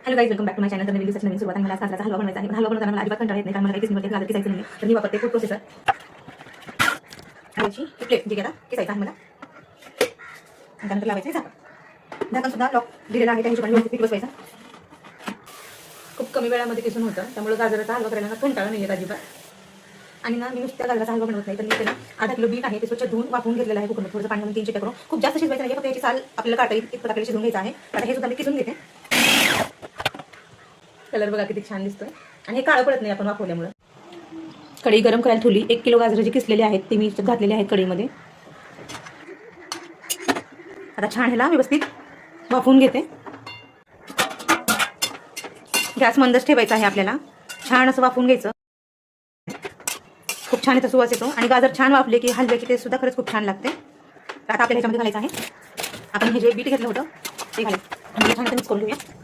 Hello guys, welcome back to my channel. तर नवीन दिवसाची नवीन सुरुवात आहे. मला गाजराचा हलवा बनवायचा आहे. हलवा बनवताना मला अजिबात कंटाळा येत नाही, कारण मला काहीच निवडते गाजर किसायचं नाही. तर मी वापरते फूड प्रोसेसर. याची प्लेट जी आता किसायचा आहे मला. आणि त्यानंतर लावायचं आहे झाकण. झाकण सुद्धा लॉक दिलेला आहे, त्या हिशोबाने व्यवस्थित बसवायचा. खूप कमी वेळामध्ये किसून होतं, त्यामुळे गाजराचा हलवा करायला कंटाळा नाही येत अजिबात. आणि ना मी नुसत्या गाजराचा हलवा बनवत नाही, तर मी त्याला 1/2 किलो बीट आहे ते स्वच्छ धुवून वाफवून घेतलेलं आहे कुकरमध्ये. थोडंसं पाणी घालून 3 शिट्ट्या करून. खूप जास्त शिजवायचं नाही, फक्त याची साल आपल्याला काढता येईल इतकं आपल्याला शिजवून घ्यायचं आहे. आता हे सुद्धा मी किसून घेते. कलर बघा किती छान दिसतोय आणि हे काळं पडत नाही आपण वाफवल्यामुळे. कढई गरम करायला ठेवली. 1 किलो गाजर जी किसलेली आहेत ती मी घातलेली आहेत कढईमध्ये. आता छान ह्याला व्यवस्थित वाफवून घेते. गॅस मंदच ठेवायचा आहे आपल्याला. छान असं वाफवून घ्यायचं. खूप छान याचा सुवास येतो आणि गाजर छान वाफले की हलव्याची टेस्ट सुद्धा खरंच खूप छान लागते. तर आता आपल्याला ह्याच्यामध्ये घालायचं आहे आपण हे जे बीट घेतलं होतं ते घालायचं. छान मिक्स करून घेऊया.